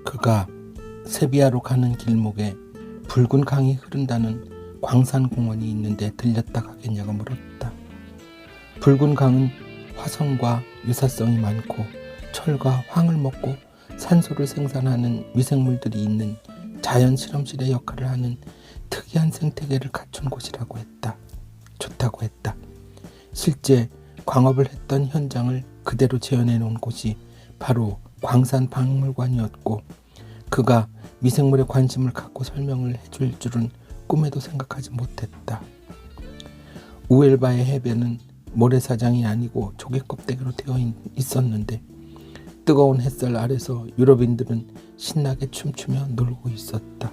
그가 세비야로 가는 길목에 붉은 강이 흐른다는 광산공원이 있는데 들렸다 가겠냐고 물었다. 붉은 강은 화성과 유사성이 많고 철과 황을 먹고 산소를 생산하는 미생물들이 있는 자연 실험실의 역할을 하는 특이한 생태계를 갖춘 곳이라고 했다. 좋다고 했다. 실제 광업을 했던 현장을 그대로 재현해 놓은 곳이 바로 광산박물관이었고, 그가 미생물에 관심을 갖고 설명을 해줄 줄은 꿈에도 생각하지 못했다. 우엘바의 해변은 모래사장이 아니고 조개 껍데기로 되어 있었는데 뜨거운 햇살 아래서 유럽인들은 신나게 춤추며 놀고 있었다.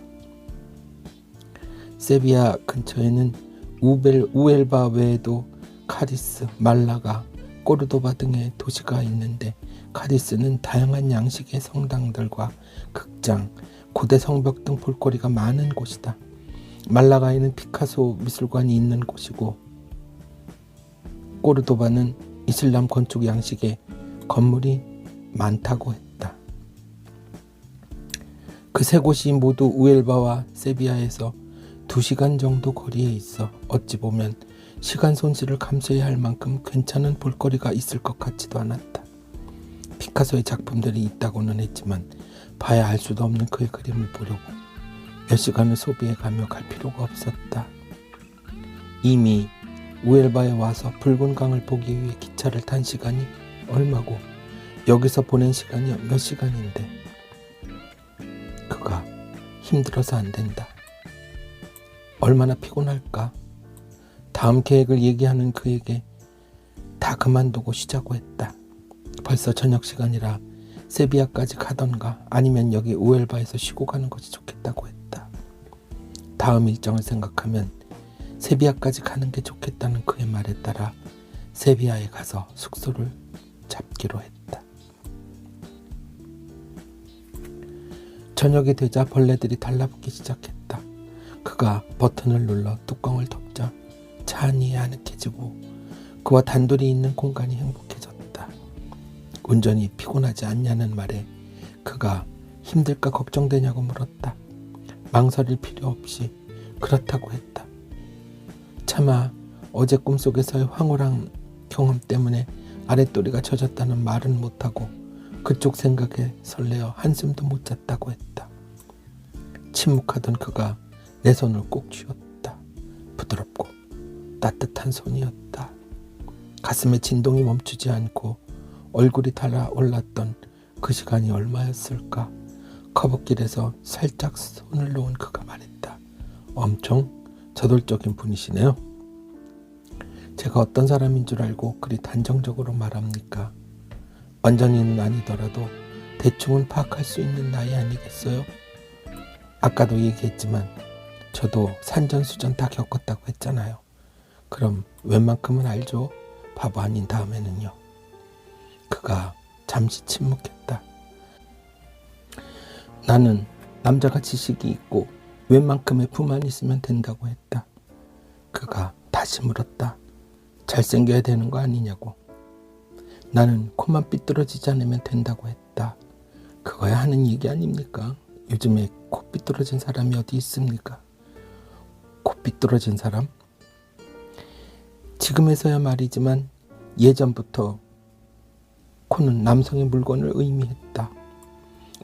세비야 근처에는 우엘바 외에도 카디스, 말라가, 꼬르도바 등의 도시가 있는데 카디스는 다양한 양식의 성당들과 극장, 고대 성벽 등 볼거리가 많은 곳이다. 말라가에는 피카소 미술관이 있는 곳이고 꼬르도바는 이슬람 건축 양식의 건물이 많다고 했다. 그 세 곳이 모두 우엘바와 세비야에서 2시간 정도 거리에 있어 어찌 보면 시간 손실을 감수해야 할 만큼 괜찮은 볼거리가 있을 것 같지도 않았다. 피카소의 작품들이 있다고는 했지만 봐야 알 수도 없는 그의 그림을 보려고 몇 시간을 소비해가며 갈 필요가 없었다. 이미 우엘바에 와서 붉은 강을 보기 위해 기차를 탄 시간이 얼마고 여기서 보낸 시간이 몇 시간인데 그가 힘들어서 안 된다. 얼마나 피곤할까? 다음 계획을 얘기하는 그에게 다 그만두고 쉬자고 했다. 벌써 저녁 시간이라 세비야까지 가던가 아니면 여기 우엘바에서 쉬고 가는 것이 좋겠다고 했다. 다음 일정을 생각하면 세비야까지 가는 게 좋겠다는 그의 말에 따라 세비야에 가서 숙소를 잡기로 했다. 저녁이 되자 벌레들이 달라붙기 시작했다. 그가 버튼을 눌러 뚜껑을 덮자 차 안이 아늑해지고 그와 단둘이 있는 공간이 행복해졌다. 운전이 피곤하지 않냐는 말에 그가 힘들까 걱정되냐고 물었다. 망설일 필요 없이 그렇다고 했다. 차마 어제 꿈속에서의 황홀한 경험 때문에 아랫도리가 젖었다는 말은 못하고 그쪽 생각에 설레어 한숨도 못 잤다고 했다. 침묵하던 그가 내 손을 꼭 쥐었다. 부드럽고 따뜻한 손이었다. 가슴에 진동이 멈추지 않고 얼굴이 달아올랐던 그 시간이 얼마였을까? 커브길에서 살짝 손을 놓은 그가 말했다. 엄청 저돌적인 분이시네요. 제가 어떤 사람인 줄 알고 그리 단정적으로 말합니까? 완전히는 아니더라도 대충은 파악할 수 있는 나이 아니겠어요? 아까도 얘기했지만 저도 산전수전 다 겪었다고 했잖아요. 그럼 웬만큼은 알죠? 바보 아닌 다음에는요. 그가 잠시 침묵했다. 나는 남자가 지식이 있고 웬만큼의 부만 있으면 된다고 했다. 그가 다시 물었다. 잘생겨야 되는 거 아니냐고. 나는 코만 삐뚤어지지 않으면 된다고 했다. 그거야 하는 얘기 아닙니까? 요즘에 코 삐뚤어진 사람이 어디 있습니까? 코 삐뚤어진 사람? 지금에서야 말이지만 예전부터 코는 남성의 물건을 의미했다.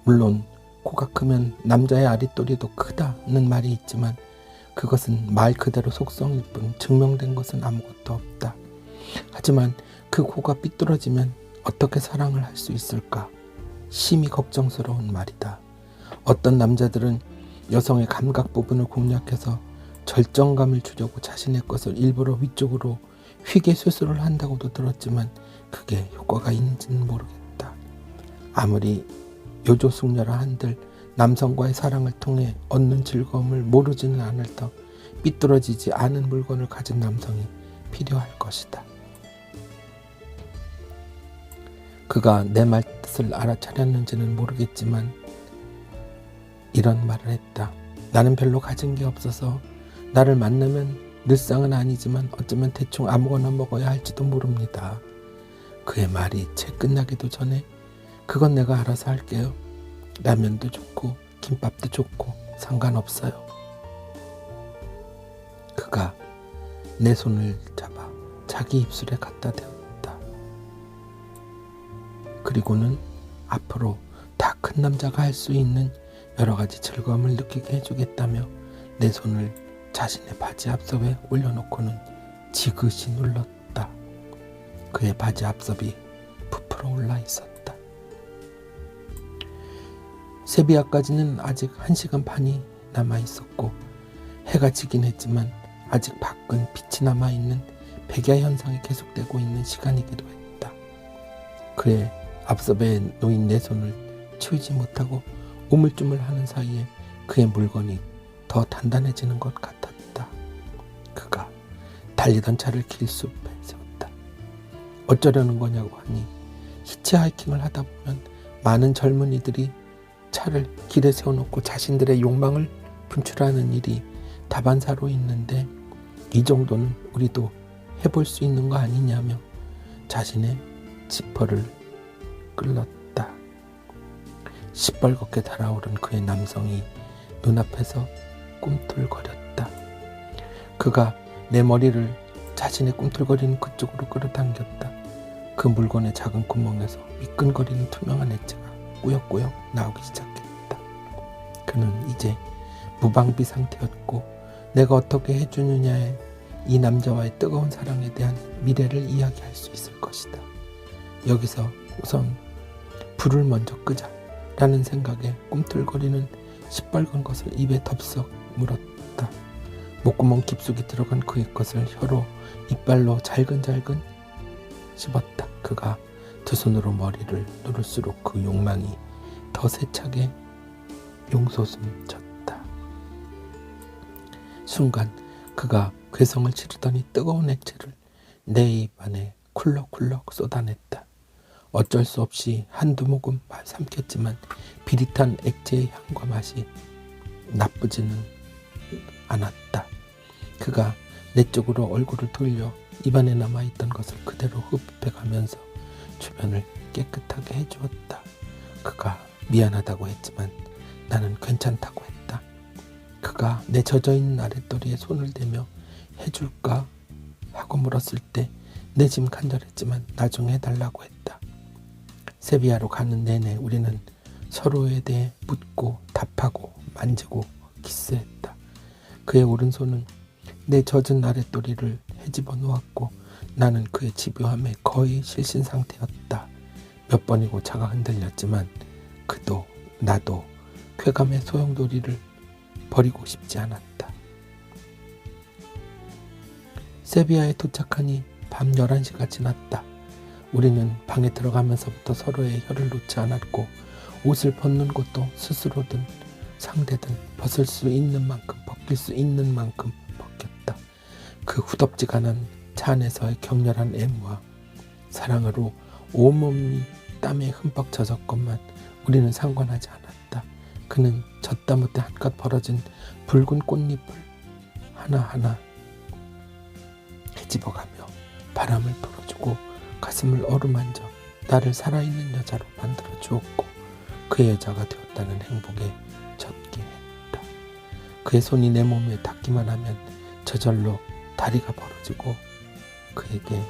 물론 코가 크면 남자의 아랫도리도 크다는 말이 있지만 그것은 말 그대로 속성일 뿐 증명된 것은 아무것도 없다. 하지만 그 코가 삐뚤어지면 어떻게 사랑을 할 수 있을까? 심히 걱정스러운 말이다. 어떤 남자들은 여성의 감각 부분을 공략해서 절정감을 주려고 자신의 것을 일부러 위쪽으로 휘게 수술을 한다고도 들었지만 그게 효과가 있는지는 모르겠다. 아무리 요조숙녀라 한들 남성과의 사랑을 통해 얻는 즐거움을 모르지는 않을 터 삐뚤어지지 않은 물건을 가진 남성이 필요할 것이다. 그가 내 말뜻을 알아차렸는지는 모르겠지만 이런 말을 했다. 나는 별로 가진 게 없어서 나를 만나면 늘상은 아니지만 어쩌면 대충 아무거나 먹어야 할지도 모릅니다. 그의 말이 채 끝나기도 전에 그건 내가 알아서 할게요. 라면도 좋고 김밥도 좋고 상관없어요. 그가 내 손을 잡아 자기 입술에 갖다 대었다. 그리고는 앞으로 다 큰 남자가 할 수 있는 여러 가지 즐거움을 느끼게 해주겠다며 내 손을 자신의 바지 앞섭에 올려놓고는 지그시 눌렀다. 그의 바지 앞섭이 부풀어 올라 있었다. 세비야까지는 아직 1시간 반이 남아 있었고 해가 지긴 했지만 아직 밖은 빛이 남아있는 백야 현상이 계속되고 있는 시간이기도 했다. 그의 앞섭에 놓인 내 손을 치우지 못하고 우물쭈물하는 사이에 그의 물건이 더 단단해지는 것 같았다. 그가 달리던 차를 길숲에 세웠다. 어쩌려는 거냐고 하니 히치하이킹을 하다 보면 많은 젊은이들이 차를 길에 세워놓고 자신들의 욕망을 분출하는 일이 다반사로 있는데 이 정도는 우리도 해볼 수 있는 거 아니냐며 자신의 지퍼를 끌었다. 시뻘겋게 달아오른 그의 남성이 눈앞에서 꿈틀거렸다. 그가 내 머리를 자신의 꿈틀거리는 그쪽으로 끌어당겼다. 그 물건의 작은 구멍에서 미끈거리는 투명한 액체가 꾸역꾸역 나오기 시작했다. 그는 이제 무방비 상태였고 내가 어떻게 해주느냐에 이 남자와의 뜨거운 사랑에 대한 미래를 이야기할 수 있을 것이다. 여기서 우선 불을 먼저 끄자 라는 생각에 꿈틀거리는 시뻘건 것을 입에 덥석 물었다. 목구멍 깊숙이 들어간 그의 것을 혀로 이빨로 잘근잘근 씹었다. 그가 두 손으로 머리를 누를수록 그 욕망이 더 세차게 용솟음 쳤다. 순간 그가 괴성을 지르더니 뜨거운 액체를 내 입 안에 쿨럭쿨럭 쏟아냈다. 어쩔 수 없이 한두 모금 삼켰지만 비릿한 액체의 향과 맛이 나쁘지는 않았다. 그가 내 쪽으로 얼굴을 돌려 입안에 남아있던 것을 그대로 흡입해가면서 주변을 깨끗하게 해주었다. 그가 미안하다고 했지만 나는 괜찮다고 했다. 그가 내 젖어있는 아랫도리에 손을 대며 해줄까 하고 물었을 때 내 짐 간절했지만 나중에 해달라고 했다. 세비야로 가는 내내 우리는 서로에 대해 묻고 답하고 만지고 키스했다. 그의 오른손은 내 젖은 아랫도리를 헤집어 놓았고 나는 그의 집요함에 거의 실신 상태였다. 몇 번이고 차가 흔들렸지만 그도 나도 쾌감의 소용돌이를 버리고 싶지 않았다. 세비야에 도착하니 밤 11시가 지났다. 우리는 방에 들어가면서부터 서로의 혀를 놓지 않았고 옷을 벗는 것도 스스로든 상대든 벗을 수 있는 만큼 벗길 수 있는 만큼 벗겼다. 그 후덥지가 않은 차 안에서의 격렬한 애무와 사랑으로 온몸이 땀에 흠뻑 젖었건만 우리는 상관하지 않았다. 그는 젖다 못해 한껏 벌어진 붉은 꽃잎을 하나하나 헤집어가며 바람을 불어주고 가슴을 어루만져 나를 살아있는 여자로 만들어 주었고 그의 여자가 되었다는 행복에 젖게 했다. 그의 손이 내 몸에 닿기만 하면 저절로 다리가 벌어지고 그에게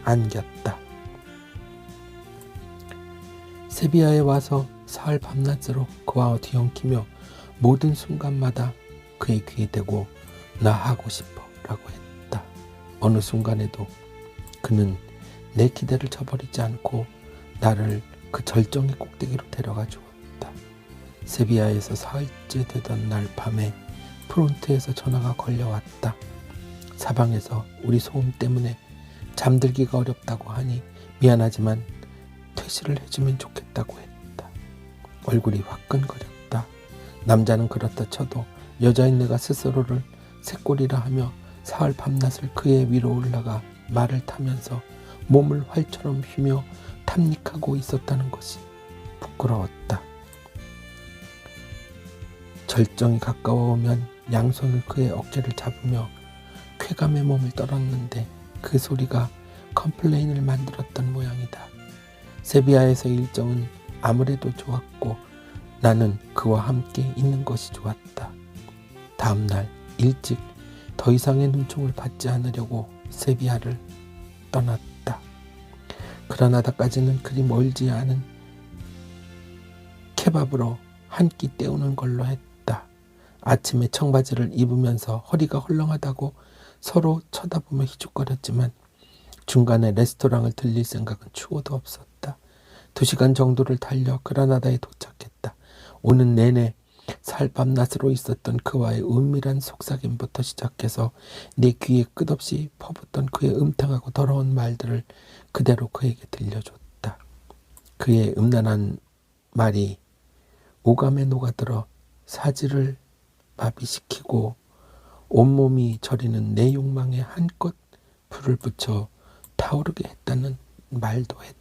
안겼다. 세비야에 와서 사흘 밤낮으로 그와 뒤엉키며 모든 순간마다 그의 귀에 대고 나 하고 싶어 라고 했다. 어느 순간에도 그는 내 기대를 저버리지 않고 나를 그 절정의 꼭대기로 데려가 주었다. 세비야에서 사흘째 되던 날 밤에 프론트에서 전화가 걸려왔다. 사방에서 우리 소음 때문에 잠들기가 어렵다고 하니 미안하지만 퇴실을 해주면 좋겠다고 했다. 얼굴이 화끈거렸다. 남자는 그렇다 쳐도 여자인 내가 스스로를 새꼴이라 하며 사흘 밤낮을 그의 위로 올라가 말을 타면서 몸을 활처럼 휘며 탐닉하고 있었다는 것이 부끄러웠다. 절정이 가까워오면 양손을 그의 어깨를 잡으며 쾌감의 몸을 떨었는데 그 소리가 컴플레인을 만들었던 모양이다. 세비야에서 일정은 아무래도 좋았고 나는 그와 함께 있는 것이 좋았다. 다음 날 일찍 더 이상의 눈총을 받지 않으려고 세비야를 떠났다. 그라나다까지는 그리 멀지 않은 케밥으로 한 끼 때우는 걸로 했다. 아침에 청바지를 입으면서 허리가 헐렁하다고 서로 쳐다보며 희죽거렸지만 중간에 레스토랑을 들릴 생각은 추호도 없었다. 2시간 정도를 달려 그라나다에 도착했다. 오는 내내 살밤낮으로 있었던 그와의 은밀한 속삭임부터 시작해서 내 귀에 끝없이 퍼붓던 그의 음탕하고 더러운 말들을 그대로 그에게 들려줬다. 그의 음란한 말이 오감에 녹아들어 사지를 마비시키고 온몸이 저리는 내 욕망에 한껏 불을 붙여 타오르게 했다는 말도 했다.